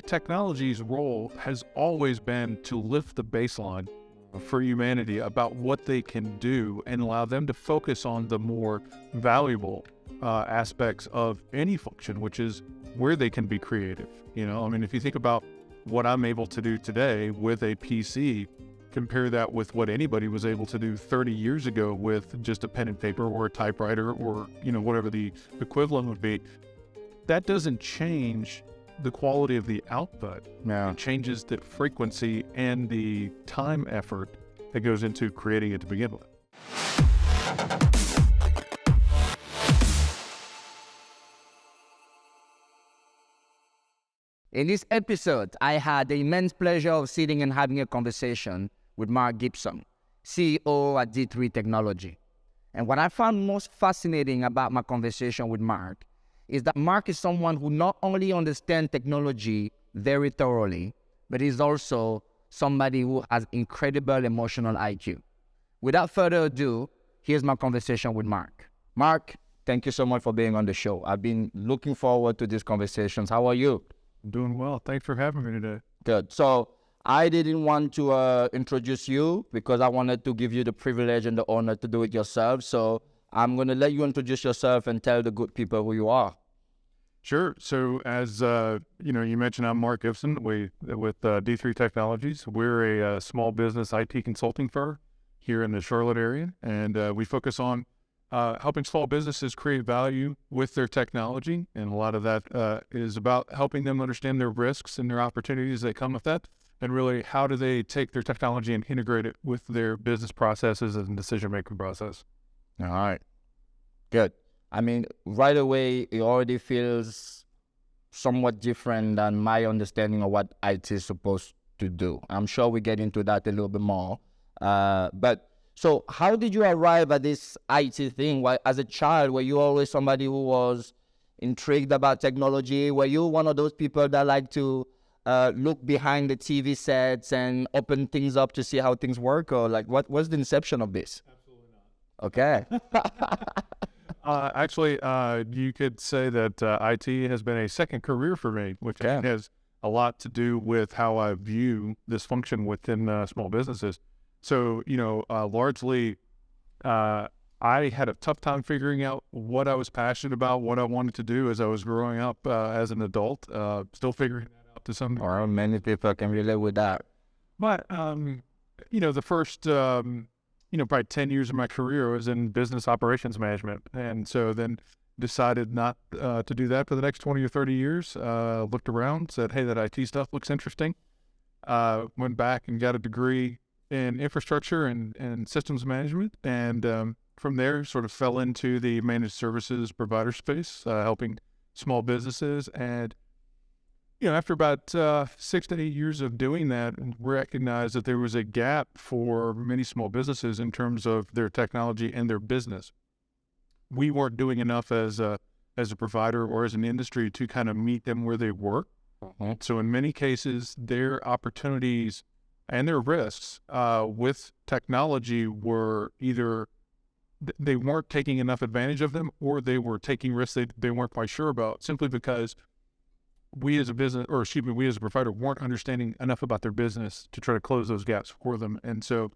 technology's role has always been to lift the baseline for humanity about what they can do and allow them to focus on the more valuable aspects of any function, which is where they can be creative. You know, I mean, if you think about what I'm able to do today with a PC, compare that with what anybody was able to do 30 years ago with just a pen and paper or a typewriter or, you know, whatever the equivalent would be. That doesn't change the quality of the output. Yeah. It changes the frequency and the time effort that goes into creating it to begin with. In this episode, I had the immense pleasure of sitting and having a conversation with Marc Gibson, CEO at D3 Technology. And what I found most fascinating about my conversation with Marc is that Marc is someone who not only understands technology very thoroughly, but is also somebody who has incredible emotional IQ. Without further ado, here's my conversation with Marc. Marc, thank you so much for being on the show. I've been looking forward to these conversations. How are you? I'm doing well. Thanks for having me today. Good. So I didn't want to introduce you because I wanted to give you the privilege and the honor to do it yourself. So I'm going to let you introduce yourself and tell the good people who you are. Sure. So as you mentioned, I'm Marc Gibson with D3 Technologies. We're a small business IT consulting firm here in the Charlotte area, and we focus on helping small businesses create value with their technology. And a lot of that is about helping them understand their risks and their opportunities that come with that, and really how do they take their technology and integrate it with their business processes and decision-making process. All right. Good. I mean, right away, it already feels somewhat different than my understanding of what IT is supposed to do. I'm sure we get into that a little bit more. So how did you arrive at this IT thing? As a child, were you always somebody who was intrigued about technology? Were you one of those people that like to look behind the TV sets and open things up to see how things work? Or like, what was the inception of this? Absolutely not. Okay. Actually, you could say that IT has been a second career for me, which has a lot to do with how I view this function within small businesses. So, largely, I had a tough time figuring out what I was passionate about, what I wanted to do as I was growing up as an adult, still figuring that out to some degree. Or many people can relate with that. But, the first... probably 10 years of my career was in business operations management. And so then decided not to do that for the next 20 or 30 years. Looked around, said, hey, that IT stuff looks interesting. Went back and got a degree in infrastructure and systems management. And from there sort of fell into the managed services provider space, helping small businesses. And after about 6 to 8 years of doing that, recognized that there was a gap for many small businesses in terms of their technology and their business. We weren't doing enough as a provider or as an industry to kind of meet them where they work. Mm-hmm. So in many cases, their opportunities and their risks with technology were either they weren't taking enough advantage of them, or they were taking risks they weren't quite sure about, simply because we as a provider weren't understanding enough about their business to try to close those gaps for them. And so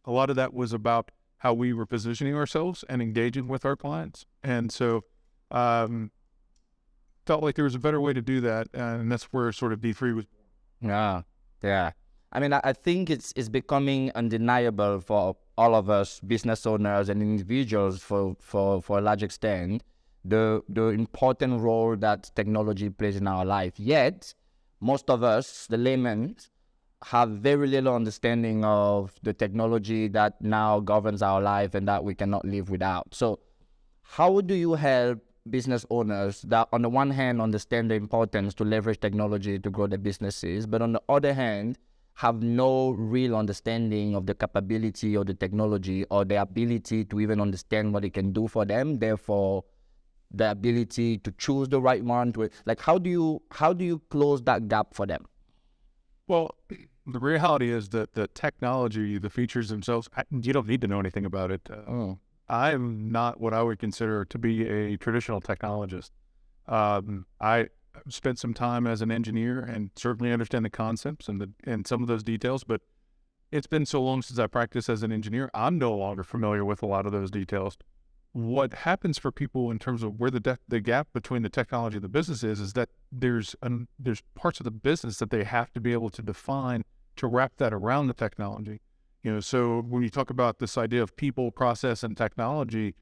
a lot of that was about how we were positioning ourselves and engaging with our clients. And so felt like there was a better way to do that. And that's where sort of D3 was born. Yeah. I mean, I think it's becoming undeniable for all of us business owners and individuals for a large extent, the important role that technology plays in our life. Yet, most of us, the laymen, have very little understanding of the technology that now governs our life and that we cannot live without. So how do you help business owners that, on the one hand, understand the importance to leverage technology to grow their businesses, but on the other hand, have no real understanding of the capability of the technology or the ability to even understand what it can do for them, therefore the ability to choose the right one? How do you close that gap for them? Well, the reality is that the technology, the features themselves, you don't need to know anything about it. I'm not what I would consider to be a traditional technologist. I spent some time as an engineer and certainly understand the concepts and some of those details, but it's been so long since I practiced as an engineer, I'm no longer familiar with a lot of those details. What happens for people in terms of where the gap between the technology and the business is that there's parts of the business that they have to be able to define to wrap that around the technology. So when you talk about this idea of people, process, and technology,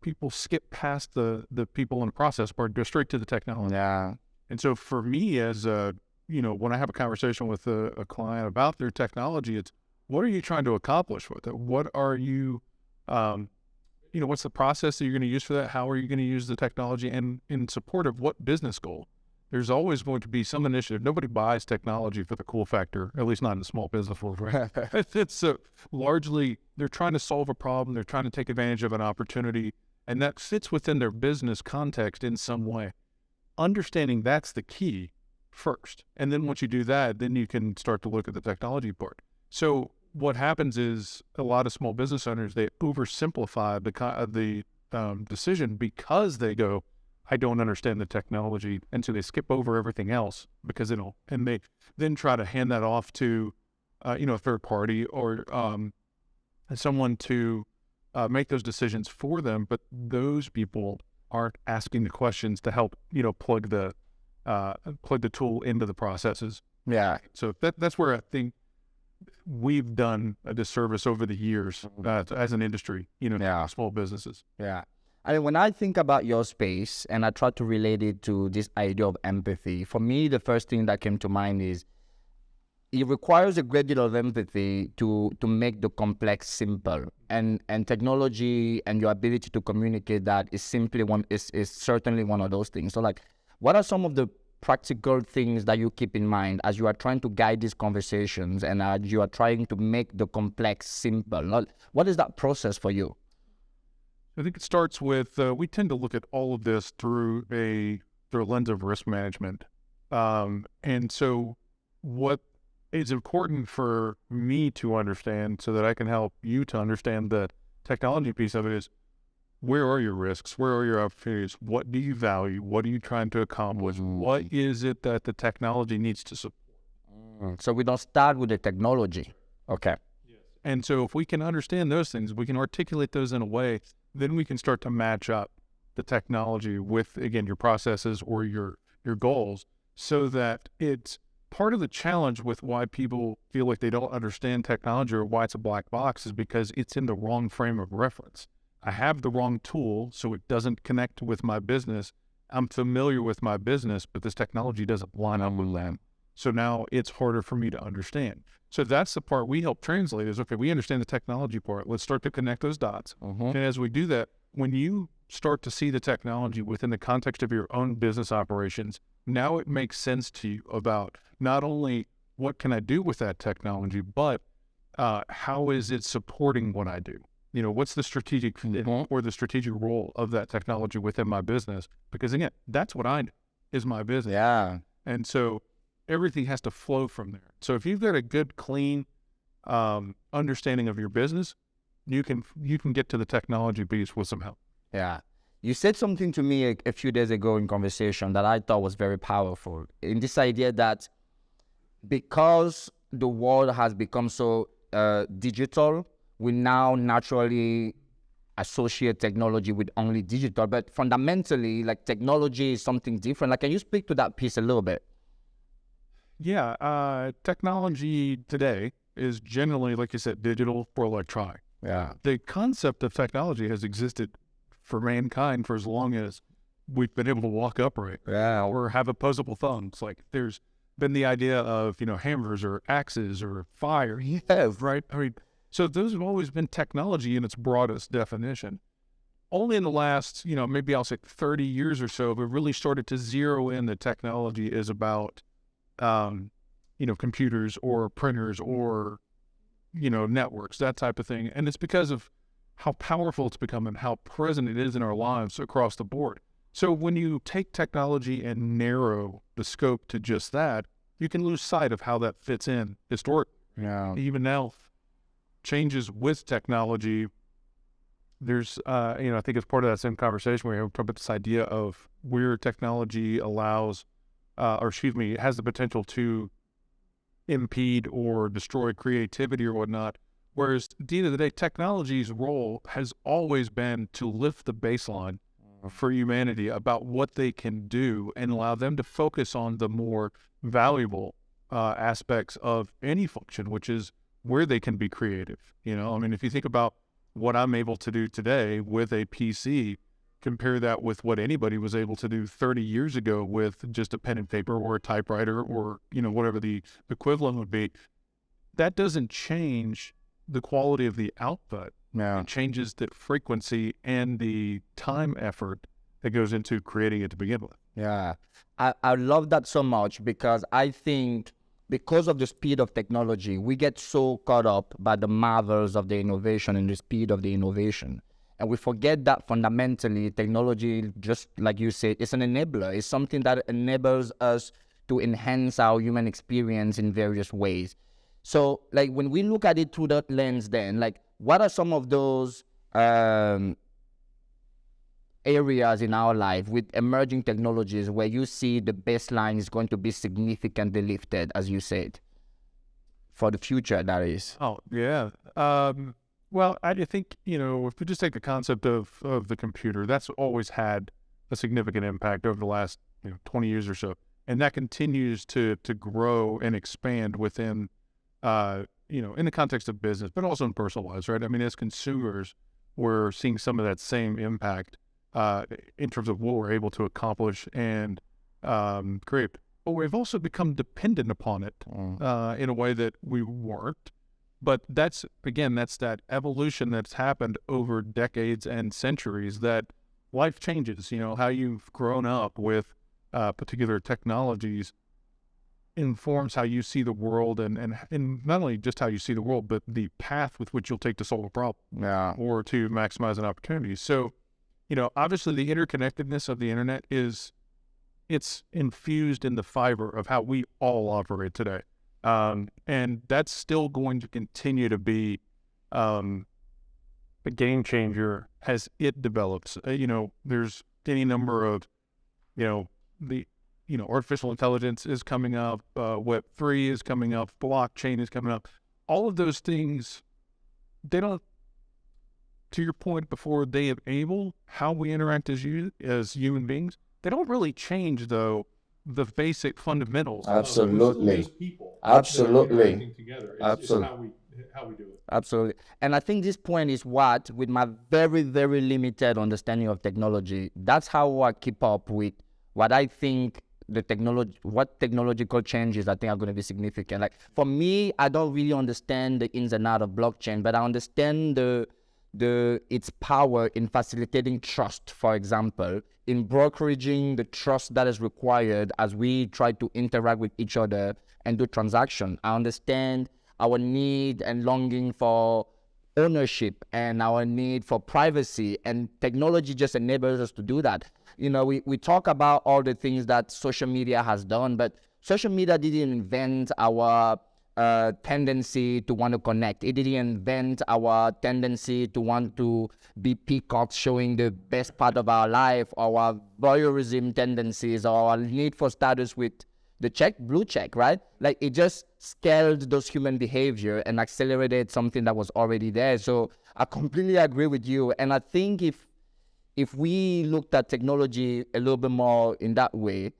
people skip past the people and process part, go straight to the technology. Yeah. And so for me, as when I have a conversation with a client about their technology, it's what are you trying to accomplish with it? What are you, what's the process that you're going to use for that? How are you going to use the technology? And in support of what business goal? There's always going to be some initiative. Nobody buys technology for the cool factor, at least not in the small business world, right? It's largely they're trying to solve a problem. They're trying to take advantage of an opportunity, and that fits within their business context in some way. Understanding that's the key first. And then once you do that, then you can start to look at the technology part. So what happens is a lot of small business owners, they oversimplify the decision because they go, I don't understand the technology. And so they skip over everything else because and they then try to hand that off to, a third party or someone to make those decisions for them. But those people aren't asking the questions to help, plug the tool into the processes. Yeah. So that's where I think we've done a disservice over the years as an industry, small businesses. Yeah. I mean, when I think about your space and I try to relate it to this idea of empathy, for me, the first thing that came to mind is it requires a great deal of empathy to make the complex simple. And technology and your ability to communicate that is certainly one of those things. So like, what are some of the practical things that you keep in mind as you are trying to guide these conversations and as you are trying to make the complex simple? What is that process for you? I think it starts with, we tend to look at all of this through a lens of risk management. And so what is important for me to understand so that I can help you to understand the technology piece of it is, where are your risks? Where are your opportunities? What do you value? What are you trying to accomplish? What is it that the technology needs to support? So we don't start with the technology. Okay. Yes. And so if we can understand those things, we can articulate those in a way, then we can start to match up the technology with, again, your processes or your goals, so that it's part of the challenge with why people feel like they don't understand technology or why it's a black box is because it's in the wrong frame of reference. I have the wrong tool, so it doesn't connect with my business. I'm familiar with my business, but this technology doesn't line up with that. So now it's harder for me to understand. So that's the part we help translate is, okay, we understand the technology part. Let's start to connect those dots. And as we do that, when you start to see the technology within the context of your own business operations, now it makes sense to you about not only what can I do with that technology, but how is it supporting what I do? What's the strategic or the strategic role of that technology within my business? Because again, that's what I do, is my business. Yeah. And so everything has to flow from there. So if you've got a good, clean understanding of your business, you can get to the technology piece with some help. Yeah. You said something to me a few days ago in conversation that I thought was very powerful. In this idea that because the world has become so digital, we now naturally associate technology with only digital, but fundamentally, like, technology is something different. Like, can you speak to that piece a little bit? Yeah, technology today is generally, like you said, digital or electronic. Yeah. The concept of technology has existed for mankind for as long as we've been able to walk upright. Yeah. Or have opposable thumbs. Like, there's been the idea of, hammers or axes or fire. Yeah. Right? I mean, so those have always been technology in its broadest definition. Only in the last, maybe I'll say 30 years or so, we've really started to zero in that technology is about, computers or printers or, networks, that type of thing. And it's because of how powerful it's become and how present it is in our lives across the board. So when you take technology and narrow the scope to just that, you can lose sight of how that fits in historically. Yeah. Even now, changes with technology, there's, I think it's part of that same conversation where we talk about this idea of where technology allows it has the potential to impede or destroy creativity or whatnot. Whereas at the end of the day, technology's role has always been to lift the baseline for humanity about what they can do and allow them to focus on the more valuable aspects of any function, which is where they can be creative. You know, I mean, if you think about what I'm able to do today with a PC, compare that with what anybody was able to do 30 years ago with just a pen and paper or a typewriter or, you know, whatever the equivalent would be, that doesn't change the quality of the output. Yeah. It changes the frequency and the time effort that goes into creating it to begin with. Yeah. I love that so much, because I think because of the speed of technology, we get so caught up by the marvels of the innovation and the speed of the innovation. And we forget that fundamentally technology, just like you said, is an enabler. It's something that enables us to enhance our human experience in various ways. So, like, when we look at it through that lens, then, like, what are some of those areas in our life with emerging technologies where you see the baseline is going to be significantly lifted, as you said, for the future, that is? Oh, yeah. Well, I think, you know, if we just take the concept of the computer, that's always had a significant impact over the last, 20 years or so. And that continues to grow and expand within, in the context of business, but also in personal lives, right? I mean, as consumers, we're seeing some of that same impact in terms of what we're able to accomplish and create. But we've also become dependent upon it in a way that we weren't. But that's that evolution that's happened over decades and centuries, that life changes. You know, how you've grown up with particular technologies informs how you see the world, and not only just how you see the world, but the path with which you'll take to solve a problem or to maximize an opportunity. So, obviously the interconnectedness of the internet it's infused in the fiber of how we all operate today. And that's still going to continue to be a game changer as it develops. There's any number of, artificial intelligence is coming up, Web3 is coming up, blockchain is coming up. All of those things, they don't, to your point before, they enable how we interact as human beings. They don't really change, though, the basic fundamentals. Absolutely. Absolutely. Absolutely. How we do it. Absolutely. And I think this point is what, with my very, very limited understanding of technology, that's how I keep up with what I think what technological changes I think are going to be significant. Like, for me, I don't really understand the ins and outs of blockchain, but I understand its power in facilitating trust, for example, in brokeraging the trust that is required as we try to interact with each other and do transactions. I understand our need and longing for ownership and our need for privacy, and technology just enables us to do that. We talk about all the things that social media has done, but social media didn't invent our tendency to want to connect. It didn't invent our tendency to want to be peacocks showing the best part of our life, our voyeurism tendencies, or our need for status with the blue check, right? Like, it just scaled those human behavior and accelerated something that was already there. So I completely agree with you. And I think if we looked at technology a little bit more in that way,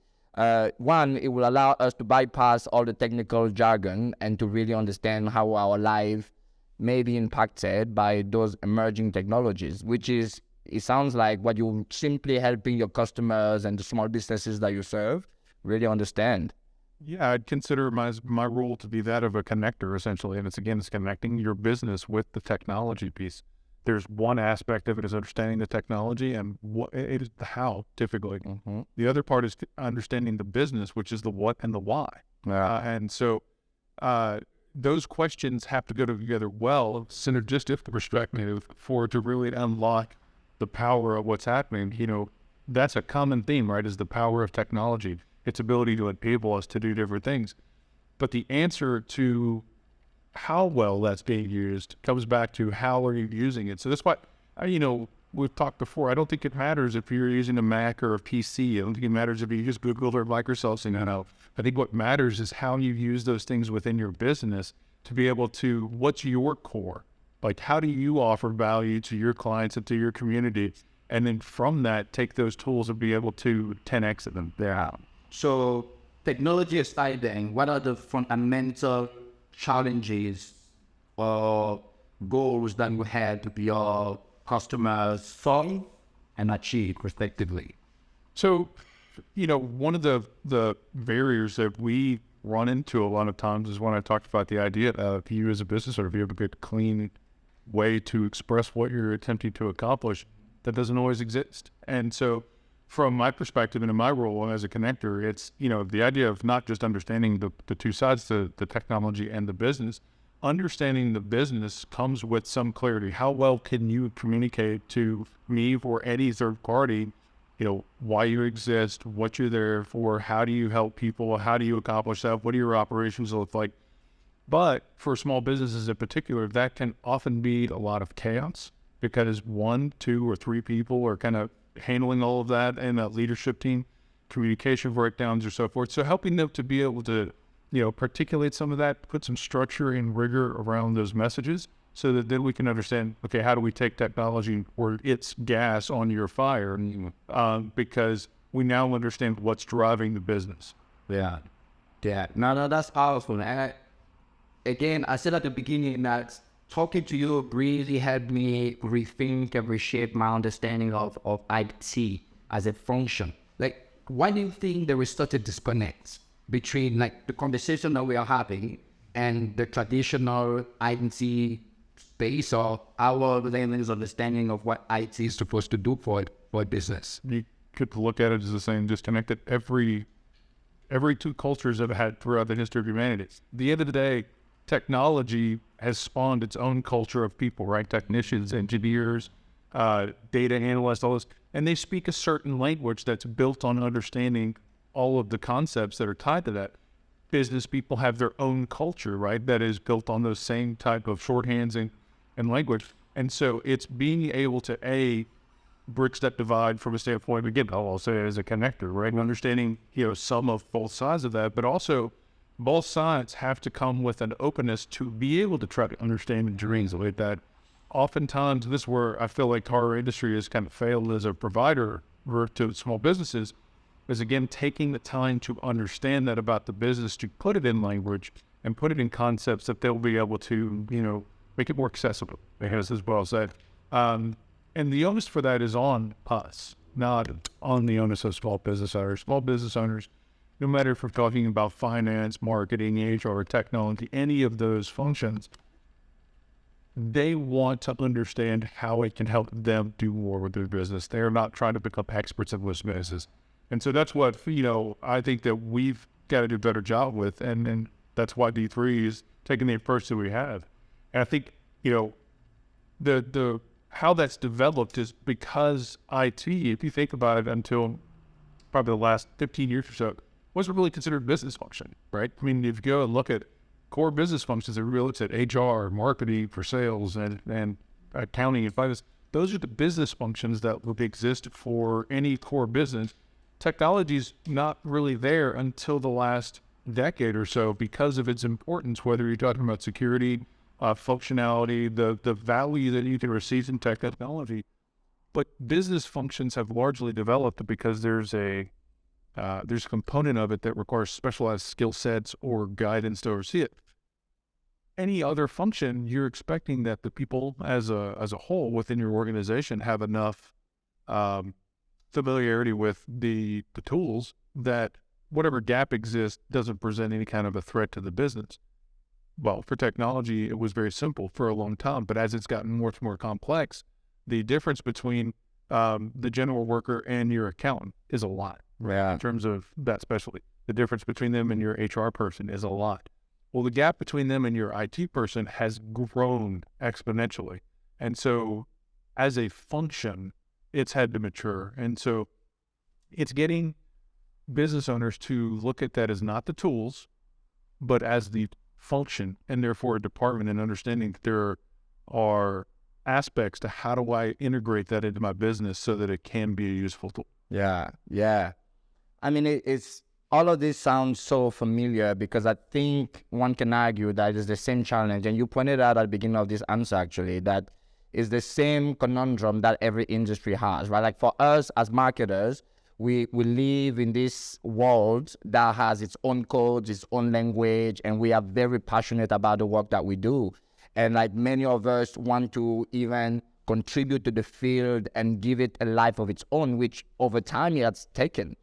one, it will allow us to bypass all the technical jargon and to really understand how our life may be impacted by those emerging technologies, it sounds like what you're simply helping your customers and the small businesses that you serve really understand. Yeah, I'd consider my role to be that of a connector, essentially. And it's connecting your business with the technology piece. There's one aspect of it is understanding the technology and what it is, the how, typically. Mm-hmm. The other part is understanding the business, which is the what and the why. And so those questions have to go together well, synergistic perspective, for it to really unlock the power of what's happening. That's a common theme, right? Is the power of technology, its ability to enable us to do different things. But the answer to how well that's being used comes back to how are you using it. So that's why, we've talked before, I don't think it matters if you're using a Mac or a PC. I don't think it matters if you use Google or Microsoft. I think what matters is how you use those things within your business to be able to, what's your core? Like, how do you offer value to your clients and to your community? And then from that, take those tools and be able to 10x them. Yeah. So technology aside then, what are the fundamental challenges or goals that we had to be our customers solve and achieve respectively? So, one of the barriers that we run into a lot of times is when I talked about the idea of you as a business owner, if you have a good, clean way to express what you're attempting to accomplish, that doesn't always exist. And so from my perspective and in my role as a connector, it's, the idea of not just understanding the two sides, the technology and the business. Understanding the business comes with some clarity. How well can you communicate to me or any third party, why you exist, what you're there for, how do you help people, how do you accomplish that, what do your operations look like? But for small businesses in particular, that can often be a lot of chaos because 1, 2, or 3 people are kind of handling all of that in a leadership team, communication breakdowns or so forth. So helping them to be able to, articulate some of that, put some structure and rigor around those messages so that then we can understand, okay, how do we take technology or its gas on your fire? Because we now understand what's driving the business. Yeah. No, that's powerful. And again, I said at the beginning that talking to you really helped me rethink and reshape my understanding of IT as a function. Like, why do you think there is such a disconnect between the conversation that we are having and the traditional IT space or our layman's understanding of what IT is supposed to do for business? You could look at it as the same disconnected. Every two cultures have had throughout the history of humanity. At the end of the day, technology has spawned its own culture of people, right? Technicians, engineers, data analysts, all this. And they speak a certain language that's built on understanding all of the concepts that are tied to that. Business people have their own culture, right? That is built on those same type of shorthands and language. And so it's being able to, bridge that divide from a standpoint, again, I'll say as a connector, right? And understanding, some of both sides of that, but also both sides have to come with an openness to be able to try to understand and translate that. Oftentimes, this is where I feel like our industry has kind of failed as a provider to small businesses, is again, taking the time to understand that about the business, to put it in language and put it in concepts that they'll be able to, make it more accessible, as well said. And the onus for that is on us, not on the onus of small business owners. Small business owners, no matter if we're talking about finance, marketing, HR, technology, any of those functions, they want to understand how it can help them do more with their business. They're not trying to become experts in those businesses. And so that's what, I think that we've got to do a better job with. And that's why D3 is taking the approach that we have. And I think, the how that's developed is because IT, if you think about it, until probably the last 15 years or so, wasn't really considered a business function, right? I mean, if you go and look at core business functions, it really looks at HR, marketing for sales, and accounting and finance. Those are the business functions that would exist for any core business. Technology's not really there until the last decade or so because of its importance, whether you're talking about security, functionality, the value that you can receive in technology. But business functions have largely developed because there's a component of it that requires specialized skill sets or guidance to oversee it. Any other function, you're expecting that the people as a whole within your organization have enough familiarity with the tools that whatever gap exists doesn't present any kind of a threat to the business. Well, for technology, it was very simple for a long time, but as it's gotten much more complex, the difference between the general worker and your accountant is a lot. Yeah. In terms of that specialty. The difference between them and your HR person is a lot. Well, the gap between them and your IT person has grown exponentially. And so as a function, it's had to mature. And so it's getting business owners to look at that as not the tools, but as the function, and therefore a department, and understanding that there are aspects to how do I integrate that into my business so that it can be a useful tool. Yeah, yeah. I mean, it's all of this sounds so familiar because I think one can argue that it's the same challenge. And you pointed out at the beginning of this answer, actually, that is the same conundrum that every industry has, right? Like for us as marketers, we live in this world that has its own codes, its own language, and we are very passionate about the work that we do. And like many of us want to even contribute to the field and give it a life of its own, which over time it has taken.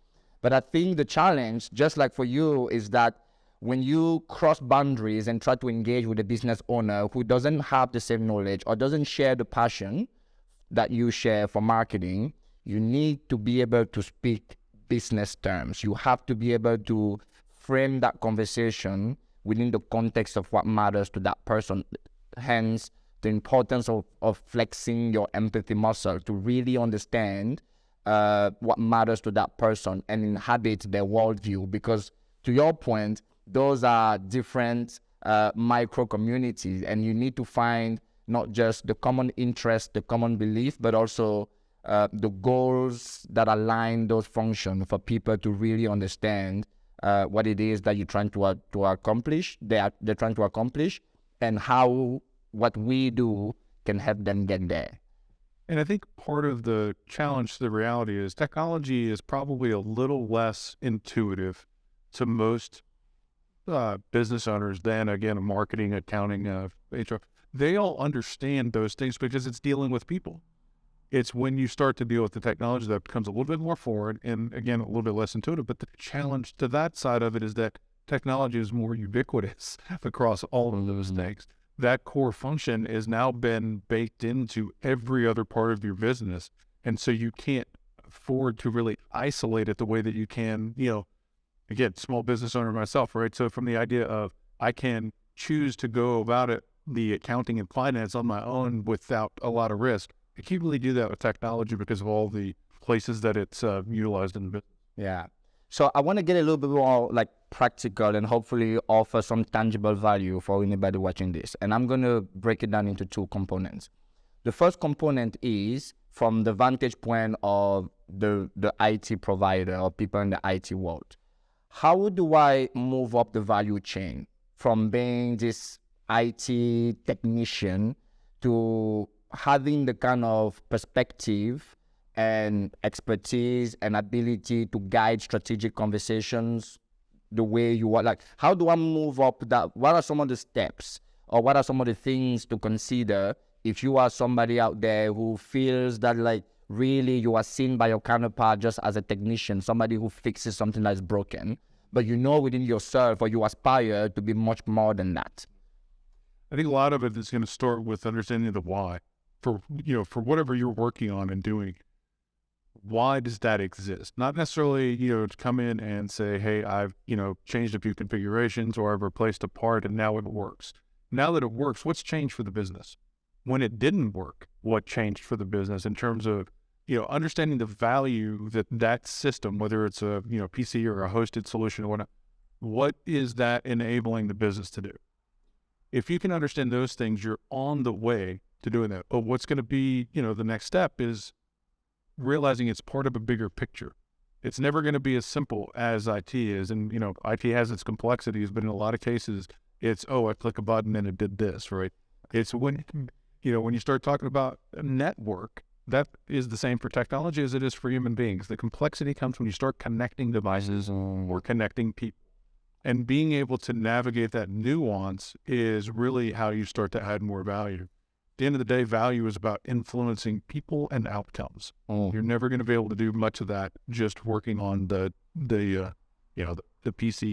But I think the challenge, just like for you, is that when you cross boundaries and try to engage with a business owner who doesn't have the same knowledge or doesn't share the passion that you share for marketing, you need to be able to speak business terms. You have to be able to frame that conversation within the context of what matters to that person. Hence, the importance of flexing your empathy muscle to really understand what matters to that person and inhabit their worldview. Because to your point, those are different micro communities, and you need to find not just the common interest, the common belief, but also the goals that align those functions for people to really understand what it is that you're trying to accomplish. They're trying to accomplish, and how what we do can help them get there. And I think part of the challenge to the reality is technology is probably a little less intuitive to most business owners than, again, marketing, accounting, HR. They all understand those things because it's dealing with people. It's when you start to deal with the technology that becomes a little bit more foreign and, again, a little bit less intuitive. But the challenge to that side of it is that technology is more ubiquitous across all of those things. That core function has now been baked into every other part of your business. And so you can't afford to really isolate it the way that you can, again, small business owner myself, right? So from the idea of I can choose to go about it, the accounting and finance on my own without a lot of risk. I can't really do that with technology because of all the places that it's utilized in the business. Yeah. So I want to get a little bit more like practical and hopefully offer some tangible value for anybody watching this. And I'm going to break it down into two components. The first component is from the vantage point of the IT provider or people in the IT world. How do I move up the value chain from being this IT technician to having the kind of perspective and expertise and ability to guide strategic conversations the way you want? Like, how do I move up that? What are some of the steps or what are some of the things to consider if you are somebody out there who feels that like really you are seen by your counterpart just as a technician, somebody who fixes something that's broken, but you know within yourself or you aspire to be much more than that? I think a lot of it is going to start with understanding the why for whatever you're working on and doing. Why does that exist? Not necessarily, to come in and say, hey, I've, changed a few configurations or I've replaced a part and now it works. Now that it works, what's changed for the business? When it didn't work, what changed for the business in terms of, understanding the value that system, whether it's a, PC or a hosted solution or whatnot, what is that enabling the business to do? If you can understand those things, you're on the way to doing that. But what's going to be, the next step is realizing it's part of a bigger picture. It's never going to be as simple as IT is. And, IT has its complexities, but in a lot of cases, it's, I click a button and it did this, right? It's when you start talking about a network, that is the same for technology as it is for human beings. The complexity comes when you start connecting devices or connecting people. And being able to navigate that nuance is really how you start to add more value. At the end of the day, value is about influencing people and outcomes. You're never going to be able to do much of that just working on the PC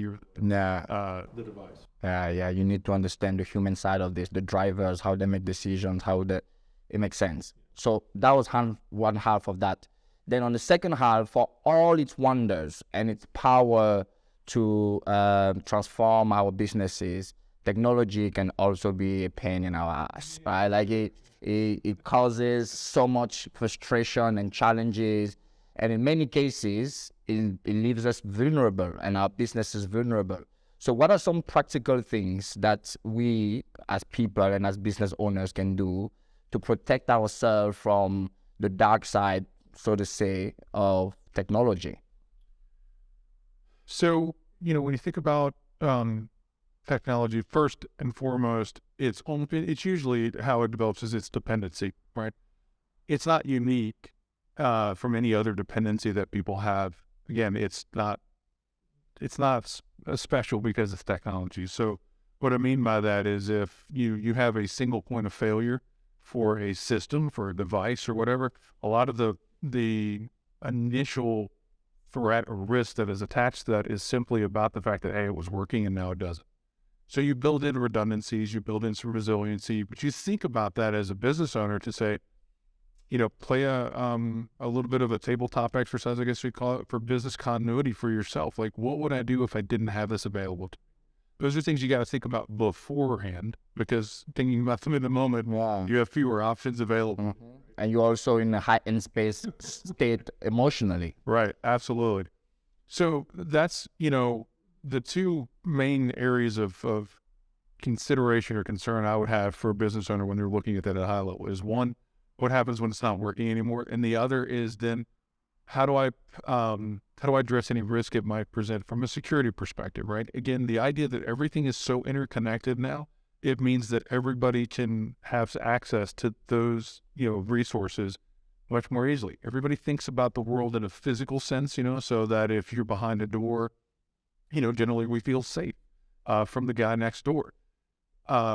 or the device. Yeah. You need to understand the human side of this, the drivers, how they make decisions, it makes sense. So that was one half of that. Then on the second half, for all its wonders and its power to transform our businesses, technology can also be a pain in our ass, right? Like it causes so much frustration and challenges, and in many cases, it leaves us vulnerable and our business is vulnerable. So what are some practical things that we as people and as business owners can do to protect ourselves from the dark side, so to say, of technology? So, when you think about technology, first and foremost, it's usually how it develops is its dependency, right? It's not unique from any other dependency that people have. Again, it's not special because it's technology. So what I mean by that is if you have a single point of failure for a system, for a device or whatever, a lot of the initial threat or risk that is attached to that is simply about the fact that, hey, it was working and now it doesn't. So you build in redundancies, you build in some resiliency, but you think about that as a business owner to say, play a little bit of a tabletop exercise, I guess you'd call it, for business continuity for yourself. Like, what would I do if I didn't have this available to me? Those are things you got to think about beforehand, because thinking about them in the moment, you have fewer options available. And you're also in a heightened state emotionally. Right, absolutely. So that's, the two main areas of consideration or concern I would have for a business owner when they're looking at that at a high level is, one, what happens when it's not working anymore? And the other is then how do I address any risk it might present from a security perspective, right? Again, the idea that everything is so interconnected now, it means that everybody can have access to those, resources much more easily. Everybody thinks about the world in a physical sense, so that if you're behind a door, generally we feel safe from the guy next door.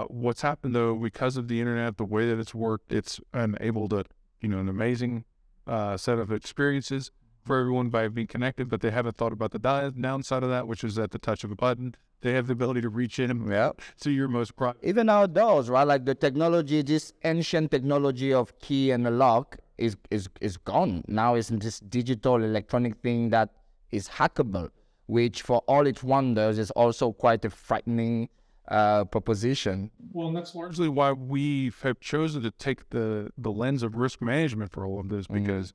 What's happened though, because of the internet, the way that it's worked, it's enabled an amazing set of experiences for everyone by being connected, but they haven't thought about the downside of that, which is at the touch of a button. They have the ability to reach in to your most private. Even outdoors, right? Like the technology, this ancient technology of key and a lock is gone. Now it's this digital electronic thing that is hackable, which for all its wonders is also quite a frightening proposition. Well, and that's largely why we have chosen to take the lens of risk management for all of this, because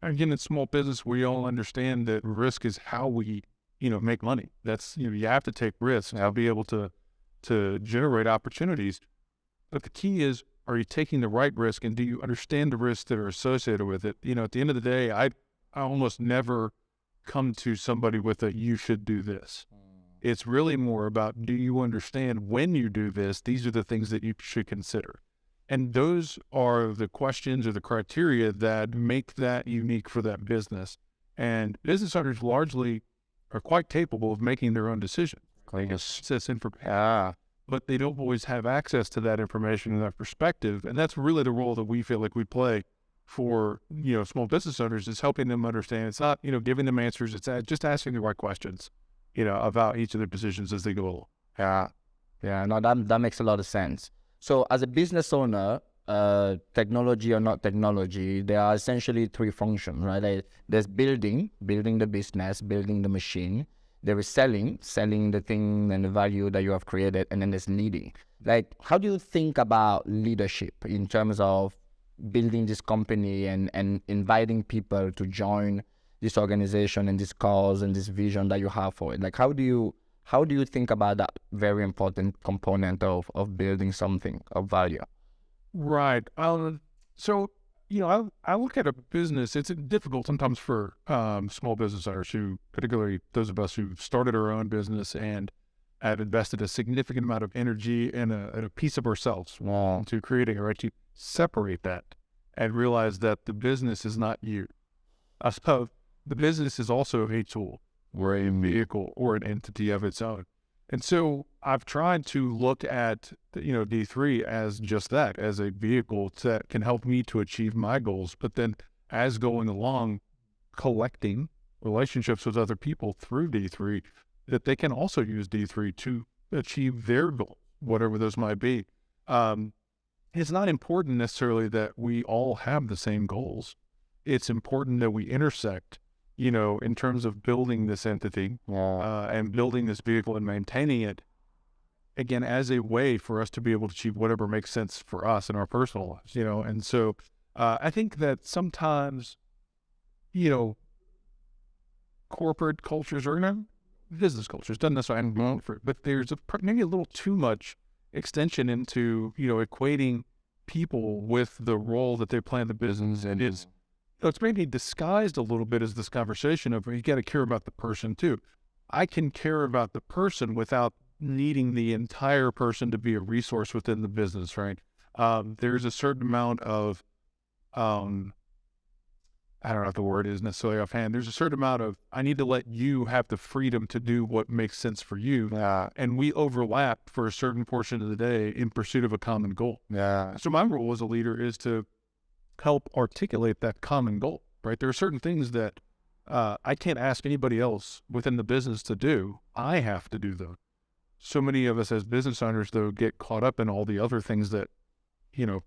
again, in small business, we all understand that risk is how we, make money. That's, you have to take risks to be able to generate opportunities. But the key is, are you taking the right risk, and do you understand the risks that are associated with it? At the end of the day, I almost never come to somebody with a, you should do this. It's really more about, do you understand when you do this, these are the things that you should consider. And those are the questions or the criteria that make that unique for that business. And business owners largely are quite capable of making their own decisions. Access information, but they don't always have access to that information and that perspective. And that's really the role that we feel like we play for, small business owners, is helping them understand. It's not, giving them answers. It's just asking the right questions, about each of their decisions as they go along. No, that makes a lot of sense. So as a business owner, technology or not technology, there are essentially three functions, right? There's building the business, building the machine. There is selling the thing and the value that you have created, and then there's leading. Like, how do you think about leadership in terms of building this company and inviting people to join this organization and this cause and this vision that you have for it? Like, how do you think about that very important component of building something of value? Right. So, I look at a business, it's difficult sometimes for small business owners who, particularly those of us who started our own business and have invested a significant amount of energy and a piece of ourselves into creating it, right? To separate that and realize that the business is not you. So the business is also a tool or a vehicle or an entity of its own. And so I've tried to look at, D3 as just that, as a vehicle that can help me to achieve my goals. But then as going along, collecting relationships with other people through D3, that they can also use D3 to achieve their goal, whatever those might be. It's not important necessarily that we all have the same goals. It's important that we intersect, in terms of building this entity and building this vehicle and maintaining it, again, as a way for us to be able to achieve whatever makes sense for us in our personal lives, And so I think that sometimes, corporate cultures or business cultures, doesn't necessarily, but there's maybe a little too much extension into, equating people with the role that they play in the business, and it's maybe disguised a little bit as this conversation of you got to care about the person too. I can care about the person without needing the entire person to be a resource within the business, right? There's a certain amount of, I don't know if the word is necessarily offhand. There's a certain amount of, I need to let you have the freedom to do what makes sense for you. Yeah. And we overlap for a certain portion of the day in pursuit of a common goal. Yeah. So my role as a leader is to help articulate that common goal, right? There are certain things that I can't ask anybody else within the business to do. I have to do them. So many of us as business owners, though, get caught up in all the other things that,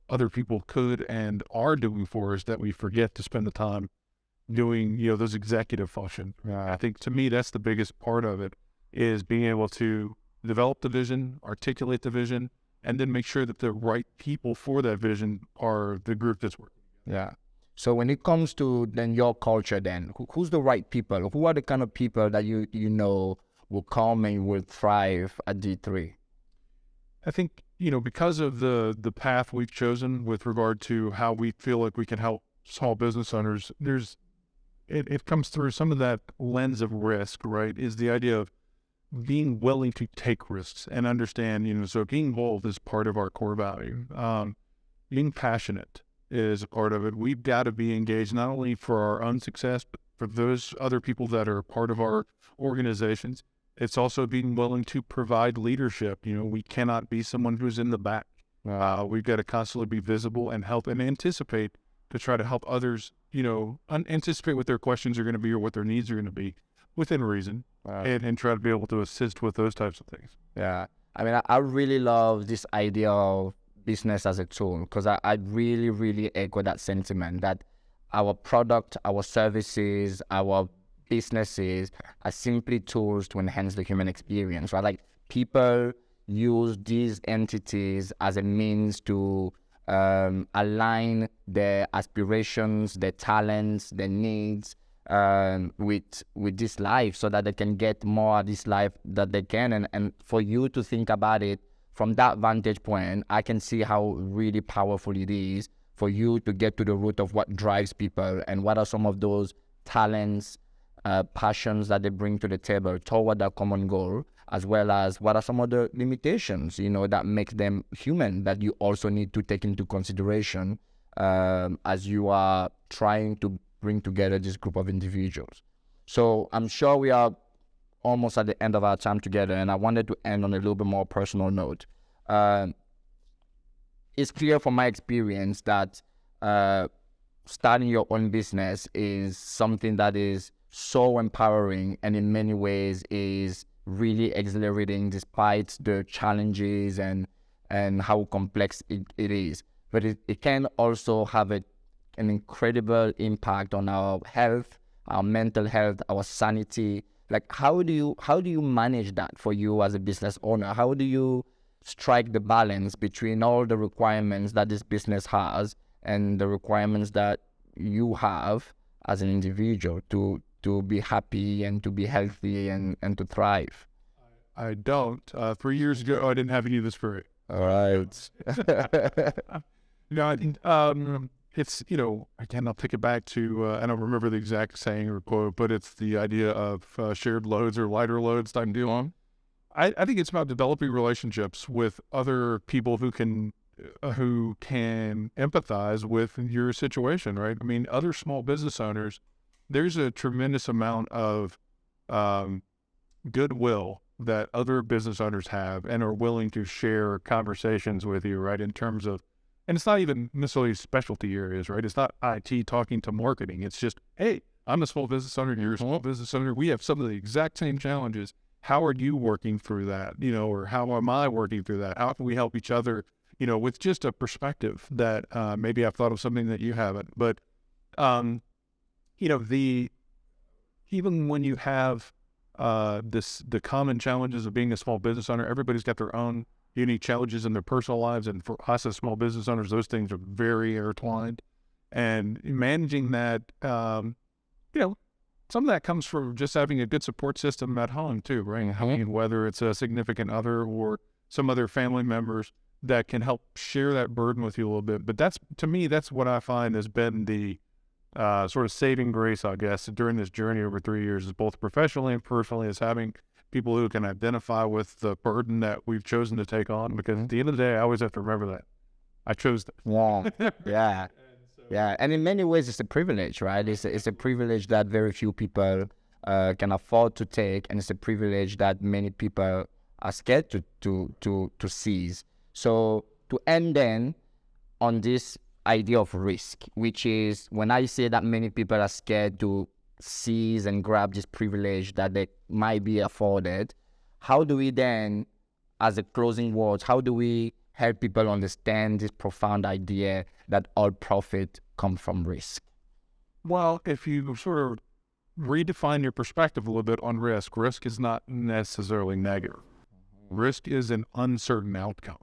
other people could and are doing for us that we forget to spend the time doing, those executive functions. I think to me, that's the biggest part of it, is being able to develop the vision, articulate the vision, and then make sure that the right people for that vision are the group that's working. Yeah. So when it comes to then your culture, then who's the right people? Who are the kind of people that you know will come and will thrive at D3? I think, because of the path we've chosen with regard to how we feel like we can help small business owners, it comes through some of that lens of risk, right? Is the idea of being willing to take risks and understand, so being bold is part of our core value. Being passionate is a part of it. We've got to be engaged not only for our own success, but for those other people that are part of our organizations. It's also being willing to provide leadership. We cannot be someone who's in the back. We've got to constantly be visible and help and anticipate to try to help others, anticipate what their questions are going to be or what their needs are going to be within reason, and try to be able to assist with those types of things. Yeah. I mean, I really love this idea of business as a tool, because I really, really echo that sentiment that our product, our services, our businesses are simply tools to enhance the human experience, right? Like, people use these entities as a means to align their aspirations, their talents, their needs with this life, so that they can get more of this life that they can. And for you to think about it from that vantage point, I can see how really powerful it is for you to get to the root of what drives people and what are some of those talents, passions that they bring to the table toward that common goal, as well as what are some of the limitations, that make them human, that you also need to take into consideration as you are trying to bring together this group of individuals. So I'm sure we are almost at the end of our time together, and I wanted to end on a little bit more personal note. It's clear from my experience that starting your own business is something that is so empowering, and in many ways is really exhilarating despite the challenges and how complex it is. But it can also have an incredible impact on our health, our mental health, our sanity. Like, how do you manage that for you as a business owner? How do you strike the balance between all the requirements that this business has and the requirements that you have as an individual to be happy and to be healthy and to thrive? I don't. 3 years ago, I didn't have any of this for it. All right. No, I think it's, again, I'll take it back to, I don't remember the exact saying or quote, but it's the idea of shared loads or lighter loads type deal. I think it's about developing relationships with other people who can empathize with your situation, right? I mean, other small business owners, there's a tremendous amount of goodwill that other business owners have and are willing to share conversations with you, right? In terms of, and it's not even necessarily specialty areas, right? It's not IT talking to marketing. It's just, hey, I'm a small business owner, you're a small business owner. We have some of the exact same challenges. How are you working through that? Or how am I working through that? How can we help each other, with just a perspective that maybe I've thought of something that you haven't. But, even when you have the common challenges of being a small business owner, everybody's got their own unique challenges in their personal lives. And for us as small business owners, those things are very intertwined. And managing that, some of that comes from just having a good support system at home too, right? I mean, whether it's a significant other or some other family members that can help share that burden with you a little bit. But that's, to me, that's what I find has been the sort of saving grace, I guess, during this journey over 3 years, is both professionally and personally, is having people who can identify with the burden that we've chosen to take on. Because at the end of the day, I always have to remember that I chose that. Yeah, yeah, yeah. And in many ways, it's a privilege, right? It's a privilege that very few people can afford to take, and it's a privilege that many people are scared to seize. So to end then on this idea of risk, which is when I say that many people are scared to seize and grab this privilege that they might be afforded, how do we then, as a closing words, how do we help people understand this profound idea that all profit comes from risk? Well, if you sort of redefine your perspective a little bit on risk, risk is not necessarily negative. Risk is an uncertain outcome.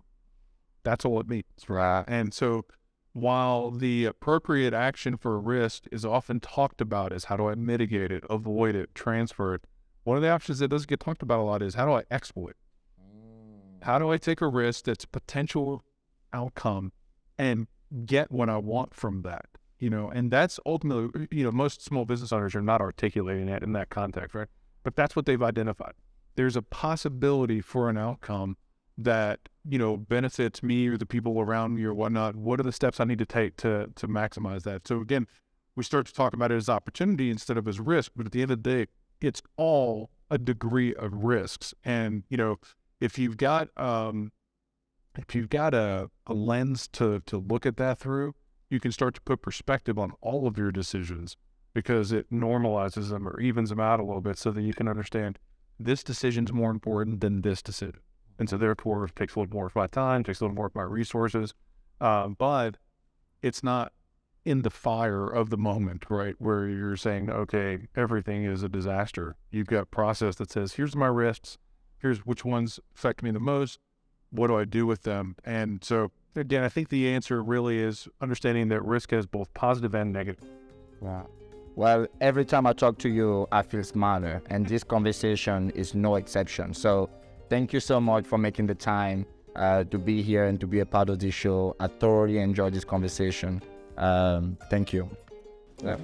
That's all it means. Right. And so while the appropriate action for risk is often talked about as how do I mitigate it, avoid it, transfer it, one of the options that doesn't get talked about a lot is how do I exploit? How do I take a risk that's a potential outcome and get what I want from that? And that's ultimately, most small business owners are not articulating that in that context, right? But that's what they've identified. There's a possibility for an outcome that, benefits me or the people around me or whatnot. What are the steps I need to take to maximize that? So again, we start to talk about it as opportunity instead of as risk, but at the end of the day, it's all a degree of risks. And, if you've got a lens to look at that through, you can start to put perspective on all of your decisions, because it normalizes them or evens them out a little bit so that you can understand this decision's more important than this decision. And so therefore it takes a little more of my time, takes a little more of my resources, but it's not in the fire of the moment, right? Where you're saying, okay, everything is a disaster. You've got a process that says, here's my risks, here's which ones affect me the most, what do I do with them? And so again, I think the answer really is understanding that risk has both positive and negative. Wow. Well, every time I talk to you, I feel smarter, and this conversation is no exception. So thank you so much for making the time to be here and to be a part of this show. I thoroughly enjoyed this conversation. Thank you. Yeah.